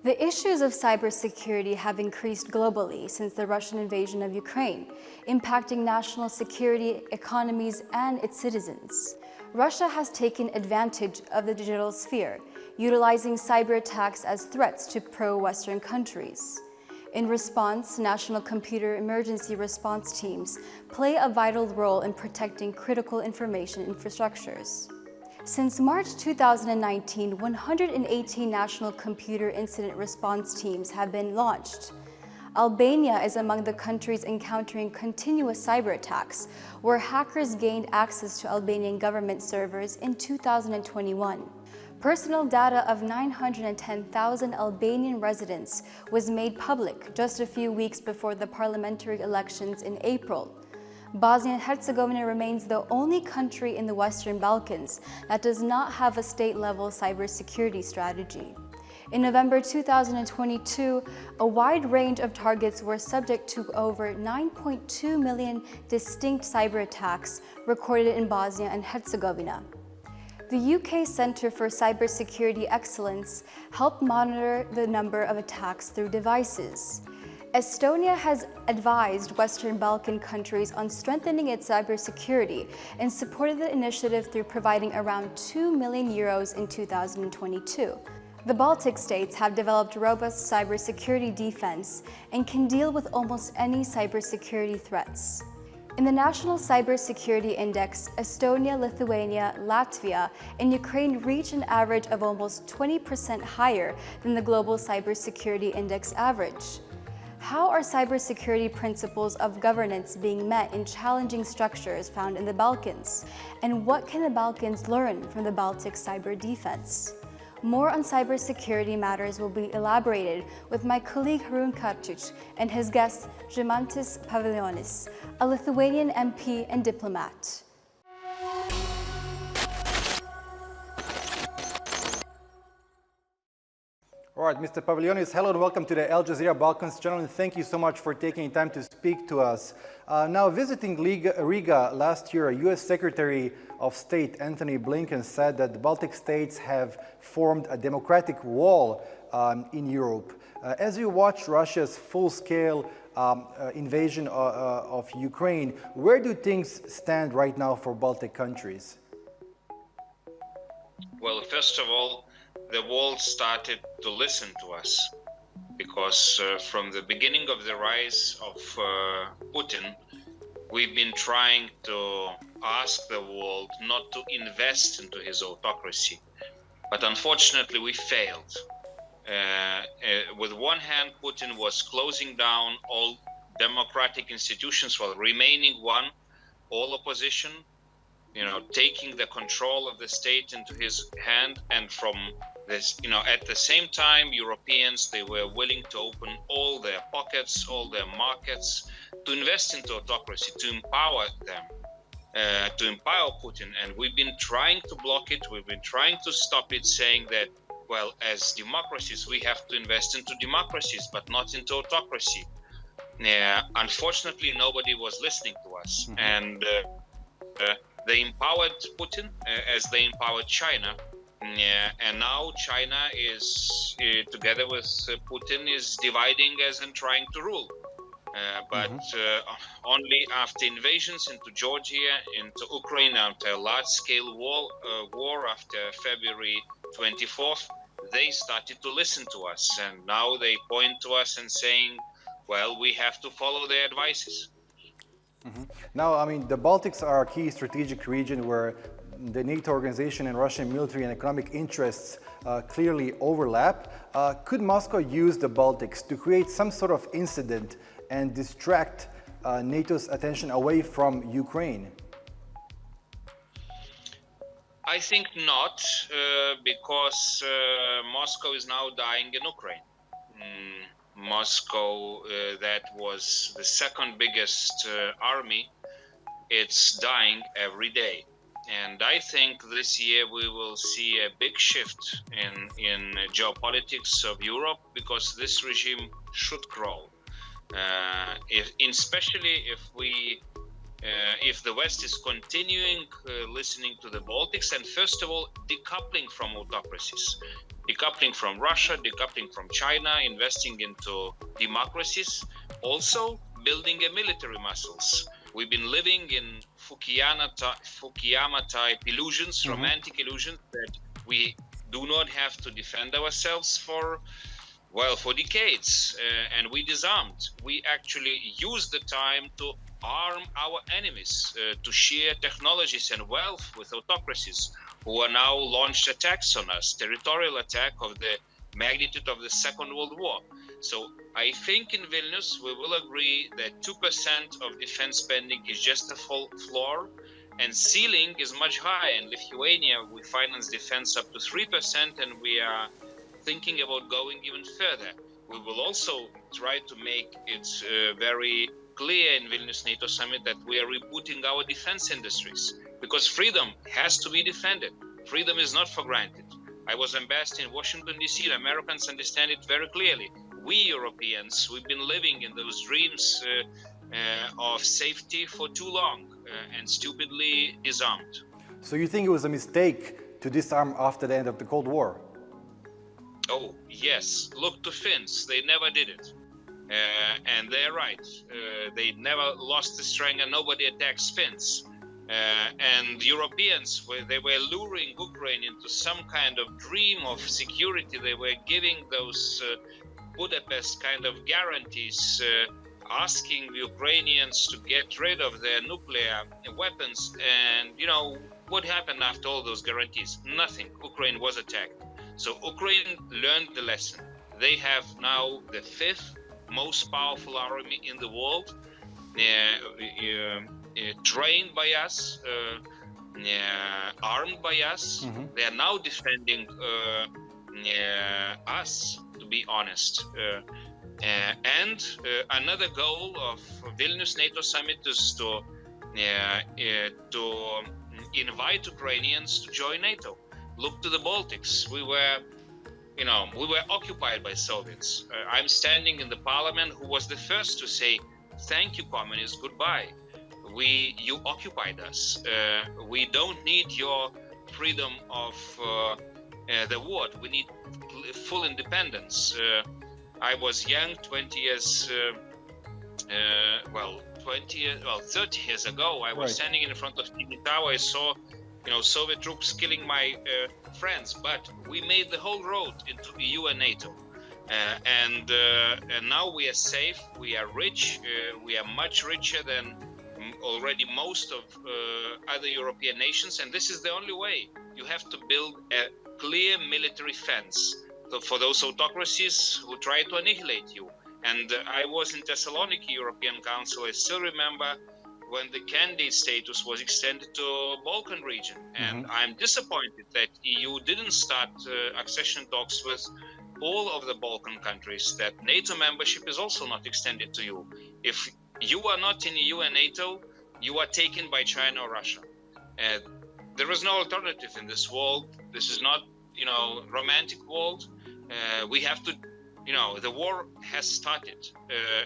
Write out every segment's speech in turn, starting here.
The issues of cybersecurity have increased globally since the Russian invasion of Ukraine, impacting national security, economies, and its citizens. Russia has taken advantage of the digital sphere, utilizing cyber attacks as threats to pro-Western countries. In response, national computer emergency response teams play a vital role in protecting critical information infrastructures. Since March 2019, 118 national computer incident response teams have been launched. Albania is among the countries encountering continuous cyber attacks, where hackers gained access to Albanian government servers in 2021. Personal data of 910,000 Albanian residents was made public just a few weeks before the parliamentary elections in April. Bosnia and Herzegovina remains the only country in the Western Balkans that does not have a state-level cybersecurity strategy. In November 2022, a wide range of targets were subject to over 9.2 million distinct cyber attacks recorded in Bosnia and Herzegovina. The UK Centre for Cybersecurity Excellence helped monitor the number of attacks through devices. Estonia has advised Western Balkan countries on strengthening its cybersecurity and supported the initiative through providing around 2 million euros in 2022. The Baltic states have developed robust cybersecurity defense and can deal with almost any cybersecurity threats. In the National Cybersecurity Index, Estonia, Lithuania, Latvia, and Ukraine reached an average of almost 20% higher than the global cybersecurity index average. How are cybersecurity principles of governance being met in challenging structures found in the Balkans? And what can the Balkans learn from the Baltic cyber defense? More on cybersecurity matters will be elaborated with my colleague Harun Karčić and his guest Žygimantas Pavilionis, a Lithuanian MP and diplomat. All right, Mr. Pavilionis, hello and welcome to the Al Jazeera Balkans channel, and thank you so much for taking time to speak to us. Now, visiting Riga last year, U.S. Secretary of State Antony Blinken said that the Baltic states have formed a democratic wall in Europe. As you watch Russia's full-scale invasion of Ukraine, where do things stand right now for Baltic countries? Well, first of all, the world started to listen to us because from the beginning of the rise of Putin, we've been trying to ask the world not to invest into his autocracy. But unfortunately, we failed. With one hand, Putin was closing down all democratic institutions while remaining one, all opposition, taking the control of the state into his hand. And from this, at the same time, Europeans, they were willing to open all their pockets, all their markets, to invest into autocracy, to empower them, to empower Putin. And we've been trying to block it. We've been trying to stop it, saying that, well, as democracies, we have to invest into democracies, but not into autocracy. Unfortunately, nobody was listening to us. Mm-hmm. And they empowered Putin as they empowered China. And now China is, together with Putin, is dividing us and trying to rule. But only after invasions into Georgia, into Ukraine, after a large-scale war after February 24th, they started to listen to us. And now they point to us and saying, well, we have to follow their advices. Mm-hmm. Now, I mean, the Baltics are a key strategic region where the NATO organization and Russian military and economic interests clearly overlap. Could Moscow use the Baltics to create some sort of incident and distract NATO's attention away from Ukraine? I think not, because Moscow is now dying in Ukraine. Moscow, that was the second biggest army, it's dying every day. And I think this year we will see a big shift in geopolitics of Europe, because this regime should grow. Especially if we if the West is continuing listening to the Baltics and first of all decoupling from autocracies, decoupling from Russia, decoupling from China, investing into democracies, also building a military muscles. We've been living in Fukuyama type illusions, romantic illusions that we do not have to defend ourselves for decades, and we disarmed. We actually used the time to arm our enemies, to share technologies and wealth with autocracies who are now launched attacks on us, territorial attack of the magnitude of the Second World War. So I think in Vilnius we will agree that 2% of defense spending is just a floor, and ceiling is much higher. In Lithuania we finance defense up to 3%, and we are thinking about going even further. We will also try to make it very clear in Vilnius NATO summit that we are rebooting our defense industries, because freedom has to be defended. Freedom is not for granted. I was ambassador in Washington, D.C. and Americans understand it very clearly. We Europeans, we've been living in those dreams of safety for too long and stupidly disarmed. So you think it was a mistake to disarm after the end of the Cold War? Oh, yes. Look to Finns. They never did it. And they're right. They never lost the strength and nobody attacks Finns. And Europeans, they were luring Ukraine into some kind of dream of security. They were giving those Budapest kind of guarantees, asking the Ukrainians to get rid of their nuclear weapons. And, what happened after all those guarantees? Nothing. Ukraine was attacked. So Ukraine learned the lesson. They have now the 5th most powerful army in the world, trained by us, armed by us. They are now defending us, to be honest. And another goal of Vilnius NATO summit is to invite Ukrainians to join NATO. Look to the Baltics. We were occupied by Soviets. I'm standing in the parliament who was the first to say, thank you, communists, goodbye. You occupied us. We don't need your freedom of the word. We need full independence. I was young 30 years ago. I was standing in front of TV Tower. I saw Soviet troops killing my friends, but we made the whole road into EU and NATO. And now we are safe, we are rich, we are much richer than already most of other European nations, and this is the only way. You have to build a clear military fence for those autocracies who try to annihilate you. And I was in Thessaloniki European Council. I still remember when the candidate status was extended to Balkan region. And I'm disappointed that EU didn't start accession talks with all of the Balkan countries, that NATO membership is also not extended to you. If you are not in EU and NATO, you are taken by China or Russia. There is no alternative in this world. This is not, romantic world. We have to, the war has started,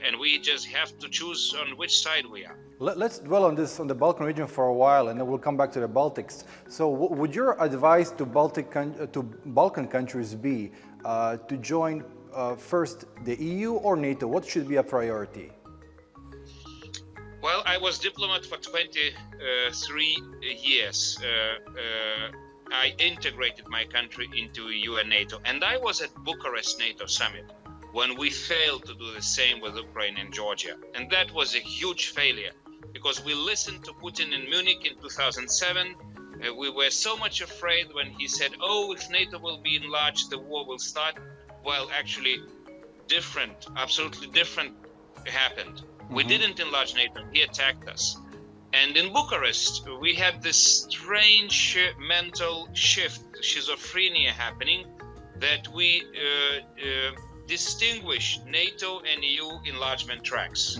and we just have to choose on which side we are. Let's dwell on this, on the Balkan region for a while, and then we'll come back to the Baltics. So would your advice to Balkan countries be to join first the EU or NATO? What should be a priority? Well, I was diplomat for 23 years. I integrated my country into EU and NATO, and I was at Bucharest NATO summit when we failed to do the same with Ukraine and Georgia. And that was a huge failure, because we listened to Putin in Munich in 2007. We were so much afraid when he said, if NATO will be enlarged, the war will start. Well, actually, absolutely different happened. We didn't enlarge NATO, he attacked us. And in Bucharest, we had this strange mental shift, schizophrenia happening, that we distinguish NATO and EU enlargement tracks.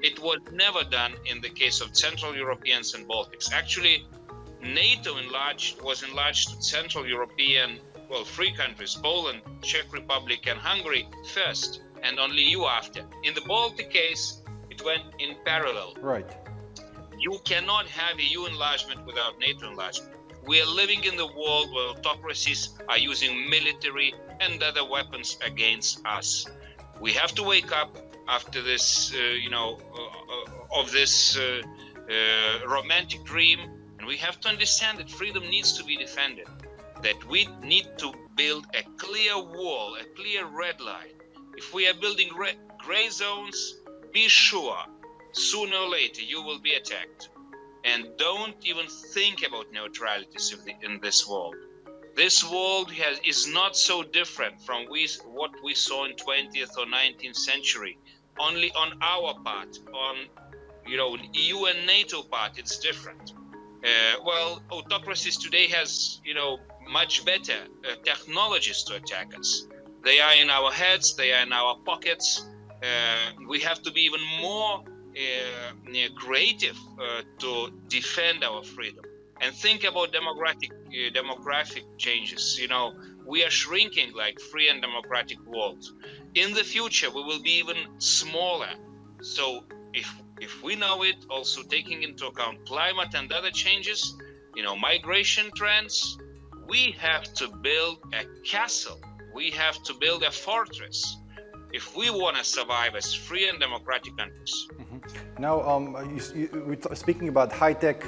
It was never done in the case of Central Europeans and Baltics. Actually, NATO was enlarged to Central European, three countries, Poland, Czech Republic, and Hungary first, and only EU after. In the Baltic case, it went in parallel. Right. You cannot have EU enlargement without NATO enlargement. We are living in the world where autocracies are using military and other weapons against us. We have to wake up after this, of this romantic dream, and we have to understand that freedom needs to be defended, that we need to build a clear wall, a clear red line. If we are building gray zones, be sure, sooner or later you will be attacked. And don't even think about neutralities in this world. This world is not so different from what we saw in 20th or 19th century. Only on our part, on EU and NATO part, it's different. Autocracies today has much better technologies to attack us. They are in our heads, they are in our pockets. We have to be even more creative to defend our freedom. And think about demographic changes. We are shrinking like free and democratic world. In the future, we will be even smaller. So if we know it, also taking into account climate and other changes, migration trends, we have to build a castle. We have to build a fortress if we want to survive as free and democratic countries. Mm-hmm. Now, we're speaking about high-tech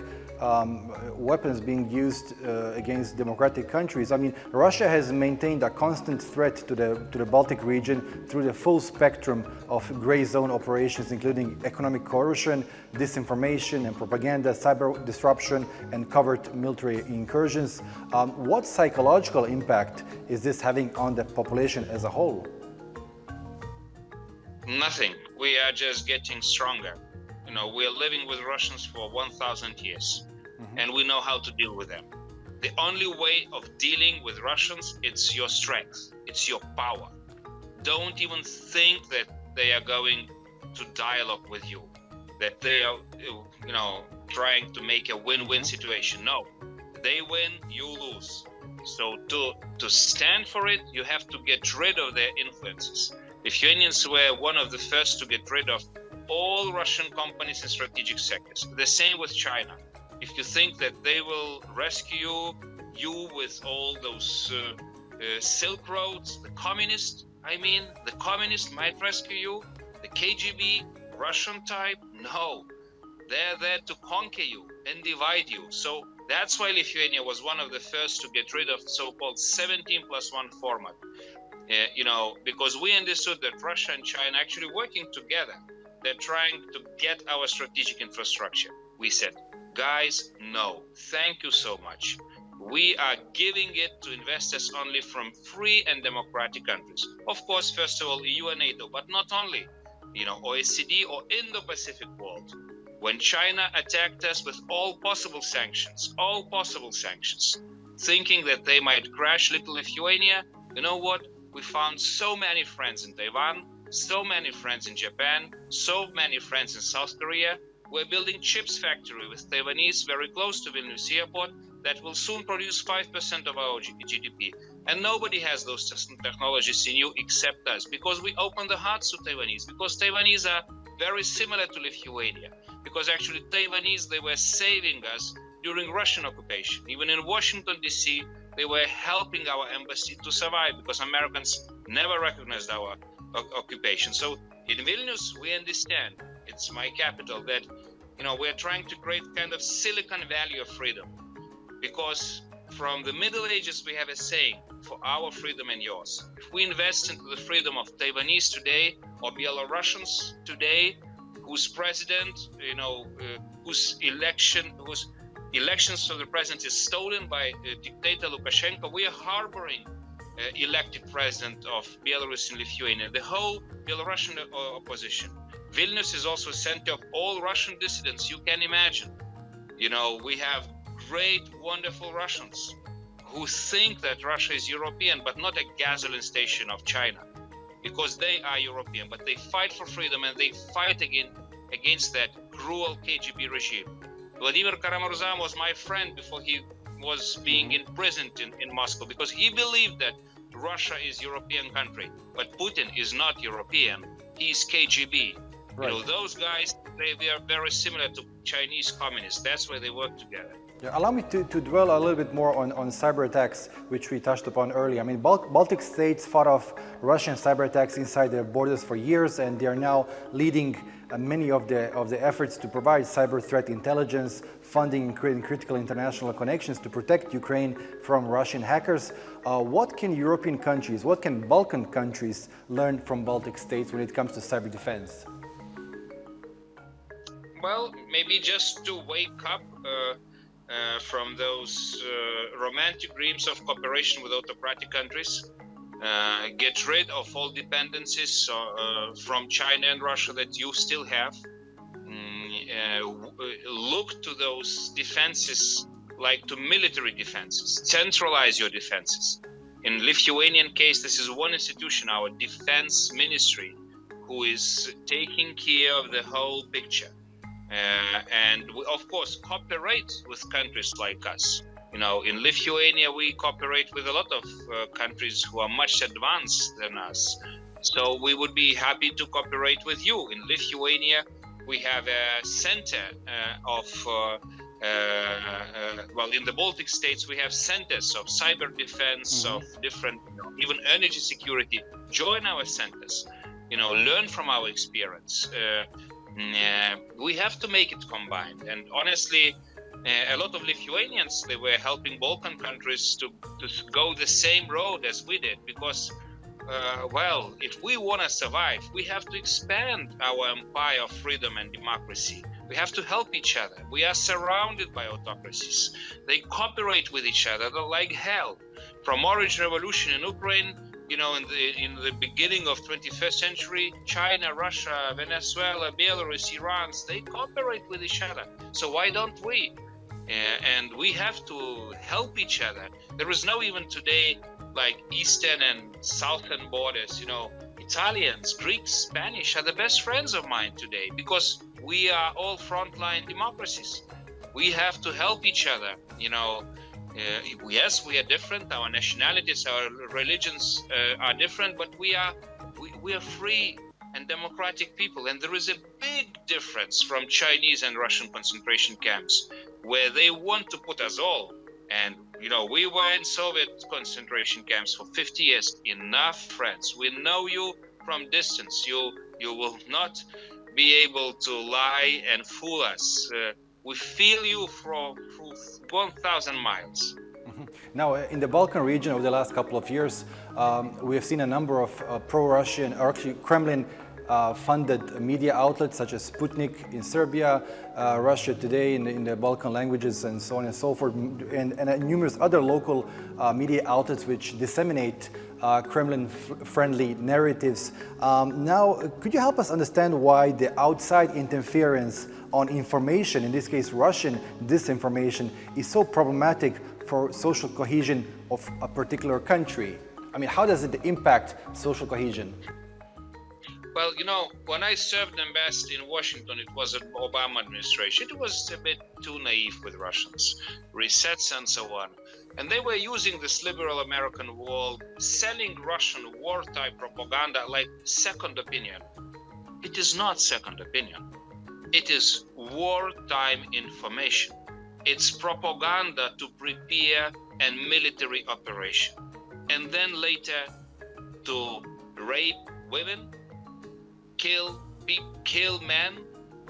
weapons being used against democratic countries. I mean, Russia has maintained a constant threat to the Baltic region through the full spectrum of gray zone operations, including economic coercion, disinformation and propaganda, cyber disruption, and covert military incursions. What psychological impact is this having on the population as a whole? Nothing. We are just getting stronger. We are living with Russians for 1,000 years, and we know how to deal with them. The only way of dealing with Russians, it's your strength, it's your power. Don't even think that they are going to dialogue with you, that they are, trying to make a win-win situation. No, they win, you lose. So to stand for it, you have to get rid of their influences. Lithuanians were one of the first to get rid of all Russian companies in strategic sectors. The same with China. If you think that they will rescue you with all those Silk Roads, the communists might rescue you, the KGB, Russian type, no. They're there to conquer you and divide you. So that's why Lithuania was one of the first to get rid of so-called 17+1 format. Because we understood that Russia and China actually working together. They're trying to get our strategic infrastructure. We said, guys, no, thank you so much. We are giving it to investors only from free and democratic countries. Of course, first of all, EU and NATO, but not only, OECD or Indo-Pacific world. When China attacked us with all possible sanctions, thinking that they might crash little Lithuania, you know what? We found so many friends in Taiwan, so many friends in Japan, so many friends in South Korea. We're building chips factory with Taiwanese very close to Vilnius airport that will soon produce 5% of our GDP. And nobody has those technologies in you except us, because we open the hearts to Taiwanese, because Taiwanese are very similar to Lithuania, because actually Taiwanese, they were saving us during Russian occupation. Even in Washington, D.C., they were helping our embassy to survive because Americans never recognized our occupation. So in Vilnius, we understand, it's my capital, that we're trying to create kind of Silicon Valley of freedom. Because from the Middle Ages, we have a saying, for our freedom and yours. If we invest into the freedom of Taiwanese today or Belarusians today, whose president, whose elections for the president is stolen by dictator Lukashenko, we are harboring elected president of Belarus and Lithuania, the whole Belarusian opposition. Vilnius is also a center of all Russian dissidents you can imagine. We have great, wonderful Russians who think that Russia is European, but not a gasoline station of China, because they are European, but they fight for freedom and they fight against that cruel KGB regime. Vladimir Kara-Murza was my friend before he was being imprisoned in Moscow, because he believed that Russia is European country, but Putin is not European, he is KGB. You know, those guys, they are very similar to Chinese communists. That's why they work together. Yeah, allow me to dwell a little bit more on cyber attacks, which we touched upon earlier. I mean, Baltic states fought off Russian cyber attacks inside their borders for years, and they are now leading many of the efforts to provide cyber threat intelligence, funding, and creating critical international connections to protect Ukraine from Russian hackers. What can European countries, what can Balkan countries learn from Baltic states when it comes to cyber defense? Well, maybe just to wake up from those romantic dreams of cooperation with autocratic countries, get rid of all dependencies from China and Russia that you still have. Look to those defenses like to military defenses, centralize your defenses. In Lithuanian case, this is one institution, our defense ministry, who is taking care of the whole picture. And we, of course, cooperate with countries like us. You know, in Lithuania, we cooperate with a lot of countries who are much advanced than us. So we would be happy to cooperate with you. In Lithuania, we have a center well, in the Baltic states, we have centers of cyber defense, of different, even energy security. Join our centers, you know, learn from our experience. We have to make it combined. And honestly, a lot of Lithuanians, they were helping Balkan countries to go the same road as we did, because, well, if we want to survive, we have to expand our empire of freedom and democracy. We have to help each other. We are surrounded by autocracies. They cooperate with each other like hell. From Orange Revolution in Ukraine, you know, in the beginning of 21st century, China, Russia, Venezuela, Belarus, Iran, they cooperate with each other. So why don't we? And we have to help each other. There is no even today like eastern and southern borders. You know, Italians, Greeks, Spanish are the best friends of mine today because we are all frontline democracies. We have to help each other. You know, yes, we are different. Our nationalities, our religions are different, but we are free and democratic people. And there is a big difference from Chinese and Russian concentration camps, where they want to put us all. And, you know, we were in Soviet concentration camps for 50 years. Enough, friends. We know you from distance. You will not be able to lie and fool us. We feel you from 1,000 miles. Now, in the Balkan region over the last couple of years, we have seen a number of pro-Russian, or actually Kremlin-funded media outlets such as Sputnik in Serbia, Russia Today in the Balkan languages, and so on and so forth, and numerous other local media outlets which disseminate Kremlin-friendly narratives. Now, could you help us understand why the outside interference on information, in this case Russian disinformation, is so problematic for social cohesion of a particular country? I mean, how does it impact social cohesion? Well, you know, when I served ambassador in Washington, it was an Obama administration. It was a bit too naive with Russians, resets and so on. And they were using this liberal American world, selling Russian war-type propaganda like second opinion. It is not second opinion. It is wartime information. It's propaganda to prepare a military operation. And then later to rape women, kill men,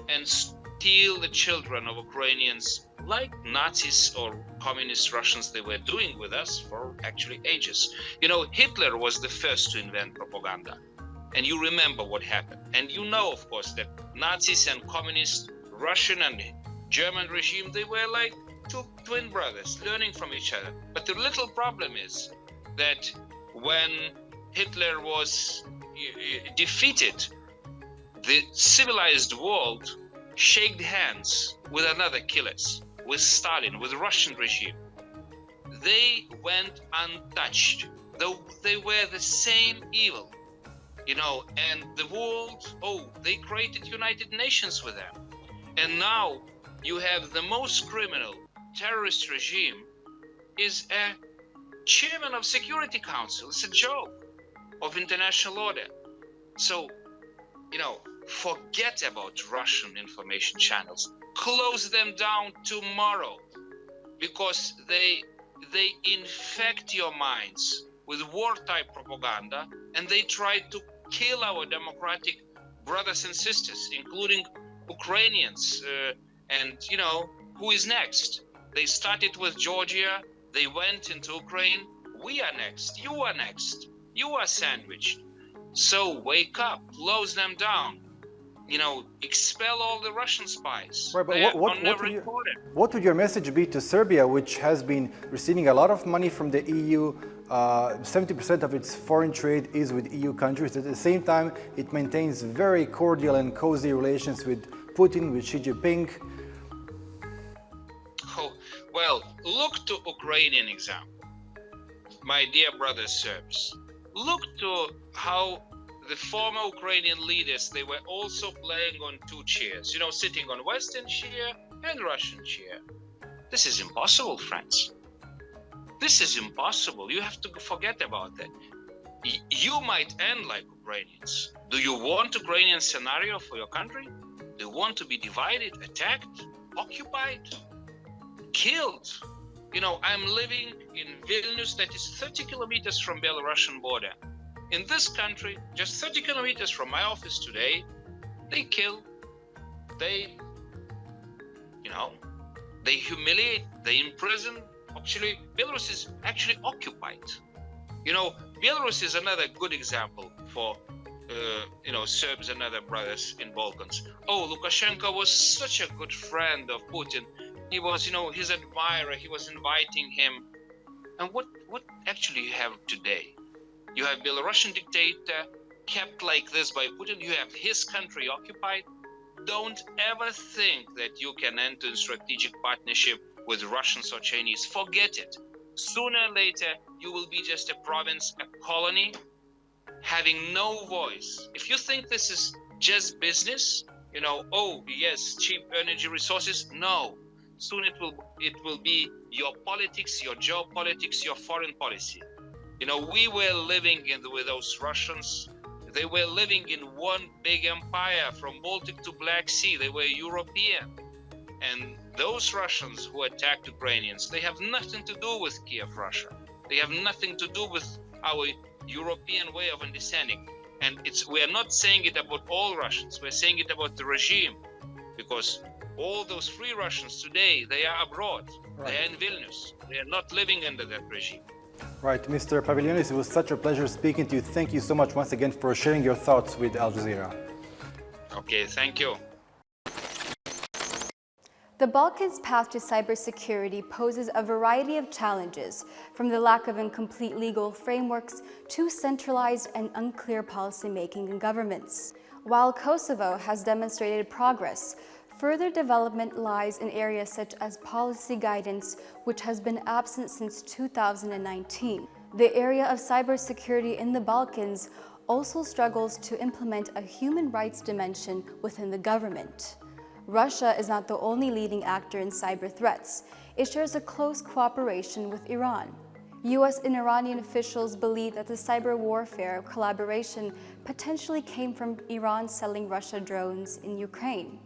and steal the children of Ukrainians like Nazis or communist Russians they were doing with us for actually ages. You know, Hitler was the first to invent propaganda. And you remember what happened. And you know, of course, that Nazis and communist Russian and German regime, they were like two twin brothers learning from each other. But the little problem is that when Hitler was defeated, the civilized world shook hands with another killers, with Stalin, with the Russian regime. They went untouched, though they were the same evil, you know, and the world, they created United Nations with them. And now you have the most criminal terrorist regime is a chairman of Security Council. It's a joke of international order. So, you know, forget about Russian information channels. Close them down tomorrow, because they infect your minds with war-type propaganda, and they try to kill our democratic brothers and sisters, including Ukrainians. And you know, who is next? They started with Georgia, they went into Ukraine. We are next, you are next, you are sandwiched. So wake up, close them down. You know, expel all the Russian spies. Right, but what would your message be to Serbia, which has been receiving a lot of money from the EU? 70% of its foreign trade is with EU countries. At the same time, it maintains very cordial and cozy relations with Putin, with Xi Jinping. Oh, well, look to Ukrainian example. My dear brothers Serbs, look to how the former Ukrainian leaders, they were also playing on two chairs, you know, sitting on Western chair and Russian chair. This is impossible, friends. This is impossible. You have to forget about that. You might end like Ukrainians. Do you want Ukrainian scenario for your country? Do you want to be divided, attacked, occupied, killed? You know, I'm living in Vilnius, that is 30 kilometers from Belarusian border. In this country, just 30 kilometers from my office today, they kill, they, you know, they humiliate, they imprison. Actually, Belarus is actually occupied. You know, Belarus is another good example for, you know, Serbs and other brothers in Balkans. Oh, Lukashenko was such a good friend of Putin. He was, you know, his admirer. He was inviting him. And what actually you have today? You have Belarusian dictator kept like this by Putin. You have his country occupied. Don't ever think that you can enter in strategic partnership with Russians or Chinese. Forget it. Sooner or later, you will be just a province, a colony, having no voice. If you think this is just business, you know, oh yes, cheap energy resources, no. Soon it will be your politics, your geopolitics, your foreign policy. You know, we were living with those Russians. They were living in one big empire from Baltic to Black Sea. They were European. And those Russians who attacked Ukrainians, they have nothing to do with Kiev, Russia. They have nothing to do with our European way of understanding. And we are not saying it about all Russians. We're saying it about the regime. Because all those free Russians today, they are abroad. Right. They are in Vilnius. They are not living under that regime. Right, Mr. Pavilionis, it was such a pleasure speaking to you. Thank you so much once again for sharing your thoughts with Al Jazeera. Okay, thank you. The Balkans' path to cybersecurity poses a variety of challenges, from the lack of incomplete legal frameworks to centralized and unclear policymaking in governments. While Kosovo has demonstrated progress, further development lies in areas such as policy guidance, which has been absent since 2019. The area of cybersecurity in the Balkans also struggles to implement a human rights dimension within the government. Russia is not the only leading actor in cyber threats. It shares a close cooperation with Iran. US and Iranian officials believe that the cyber warfare collaboration potentially came from Iran selling Russia drones in Ukraine.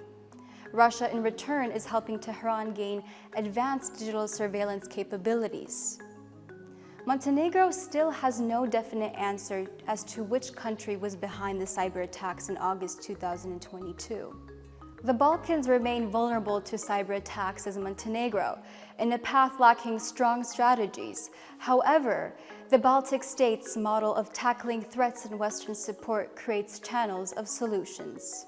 Russia, in return, is helping Tehran gain advanced digital surveillance capabilities. Montenegro still has no definite answer as to which country was behind the cyber attacks in August 2022. The Balkans remain vulnerable to cyber attacks as Montenegro, in a path lacking strong strategies. However, the Baltic states' model of tackling threats and Western support creates channels of solutions.